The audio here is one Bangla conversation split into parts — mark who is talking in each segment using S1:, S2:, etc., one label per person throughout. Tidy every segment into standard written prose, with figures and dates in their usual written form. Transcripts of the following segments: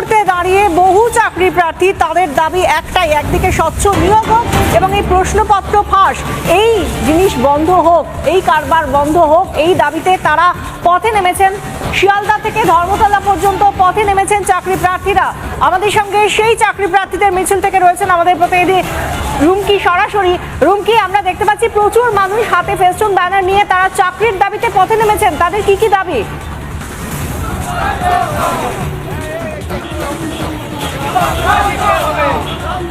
S1: মুহূর্তে দাঁড়িয়ে বহু চাকরি প্রার্থী তাদের দাবি একটাই, একদিকে স্বচ্ছ নিয়োগ হোক এবং এই প্রশ্নপত্র ফাঁস এই জিনিস বন্ধ হোক, এই কারবার বন্ধ হোক, এই দাবিতে তারা পথে নেমেছেন। শিয়ালদা থেকে ধর্মতলা পর্যন্ত পথে নেমেছেন চাকরি প্রার্থীরা। আমাদের সঙ্গে সেই চাকরি প্রার্থীদের মিছিল থেকে রয়েছেন আমাদের প্রতিনিধি রুমকি সরাসরি। রুমকি, আমরা দেখতে পাচ্ছি প্রচুর মানুষ হাতে ফেস্টুন ব্যানার নিয়ে তারা চাকরির দাবিতে পথে নেমেছেন। তাদের কি কি দাবি?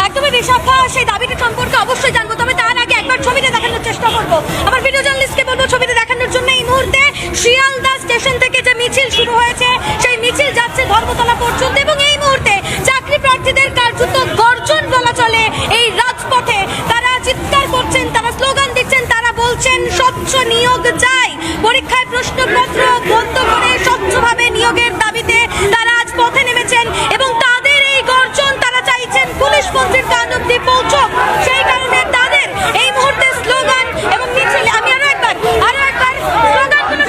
S2: একদমই বিশাখা, সেই দাবিটা সম্পর্কে অবশ্যই জানবো, তবে তার আগে একবার ছবিতে দেখানোর চেষ্টা করবো। আমার ভিডিও জার্নালিস্টকে বলবো ছবিতে দেখানোর জন্য। এই মুহূর্তে শিয়ালদা স্টেশন থেকে যে মিছিল শুরু হয়েছে সেই মিছিল যাচ্ছে ধর্মতলা পর্যন্ত এবং এই মুহূর্তে চাকরি প্রার্থীদের কার্যত গর্জন বলা চলে এই রাজপথে। তারা চিৎকার করছেন, তারা স্লোগান দিচ্ছেন, তারা বলছেন স্বচ্ছ নিয়োগ চাই। পরীক্ষায় প্রশ্নপত্র বন্ধ করে স্বচ্ছভাবে নিয়োগের দাবিতে তারা আজ পথে নেমেছেন এবং তাদের এই গর্জন তারা চাইছেন পুলিশ মন্ত্রীর কান অব্দি পৌঁছক। সেই কারণে তাদের এই মুহূর্তে স্লোগান এবং মিছিল। আমি আরো একবার স্লোগানগুলো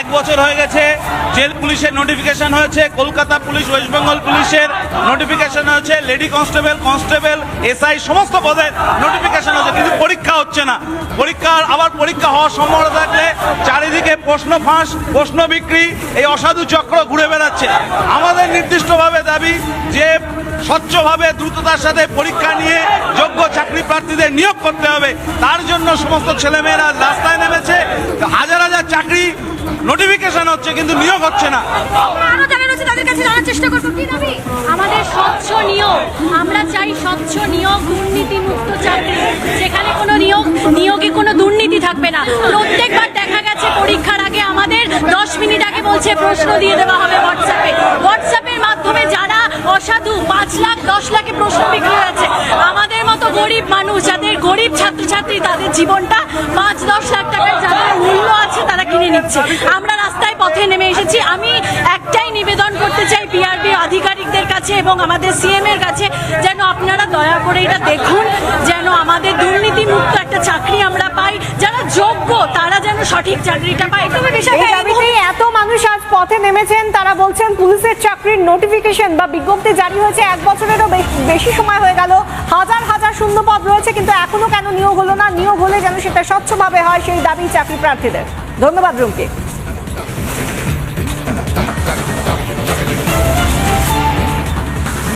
S3: এক বছর হয়ে গেছে জেল পুলিশের নোটিফিকেশন হয়েছে, কলকাতা পুলিশ, ওয়েস্ট বেঙ্গল পুলিশের নোটিফিকেশন হয়েছে, লেডি কনস্টেবল, এসআই সমস্ত পদের নোটিফিকেশন হয়েছে, কিন্তু পরীক্ষা হচ্ছে না। পরীক্ষা হওয়ার সম্ভাবনা থাকলে চারিদিকে প্রশ্ন ফাঁস, প্রশ্ন বিক্রি, এই অসাধু চক্র ঘুরে বেড়াচ্ছে। আমাদের নির্দিষ্টভাবে দাবি যে স্বচ্ছভাবে দ্রুততার সাথে পরীক্ষা নিয়ে যোগ্য চাকরি প্রার্থীদের নিয়োগ করতে হবে। তার জন্য সমস্ত ছেলেমেয়েরা রাস্তায় নেমেছে। হাজার হাজার চাকরি নোটিফিকেশন হচ্ছে কিন্তু নিয়োগ হচ্ছে না।
S2: আমাদের স্বচ্ছ নিয়োগ, আমরা চাই স্বচ্ছ নিয়োগ, দুর্নীতিমুক্ত চাকরি, যেখানে কোনো নিয়োগে কোনো দুর্নীতি থাকবে না। প্রত্যেকবার দেখা গেছে পরীক্ষার আগে আমাদের 10 মিনিট আগে বলছে প্রশ্ন দিয়ে দেওয়া হবে হোয়াটসঅ্যাপের মাধ্যমে। যারা অসাধু 5 লাখ 10 লাখে প্রশ্ন বিক্রি হয়েছে, আমাদের মতো গরিব মানুষ, যাদের গরিব ছাত্রছাত্রী, তাদের জীবনটা 5-10 লাখ টাকার যাদের মূল্য আছে তারা কিনে নিচ্ছে। আমরা রাস্তায় পথে নেমে এসেছি। আমি একটাই নিবেদন করতে চাই পিআরবি আধিকারিকদের কাছে এবং আমাদের সিএম এর কাছে, যেন আপনারা দয়া করে এটা দেখুন, যেন আমাদের দুর্নীতিমুক্ত একটা চাকরি আমরা পাই। যারা যোগ্য তারা যেন সঠিক চাকরিটা পায়।
S1: এত মানুষ আজ পথে নেমেছেন, তারা বলছেন পুলিশের চাকরির নোটিফিকেশন বা বিজ্ঞপ্তি জারি হয়েছে 1 বছরেরও বেশি সময় হয়ে গেল। হাজার হাজার শূন্য পদ রয়েছে, কিন্তু এখনো কেন নিয়োগ হলো না? নিয়োগ হলে যেন সেটা স্বচ্ছভাবে হয়, সেই দাবি চাকরি প্রার্থীদের। ধন্যবাদ রুমকি।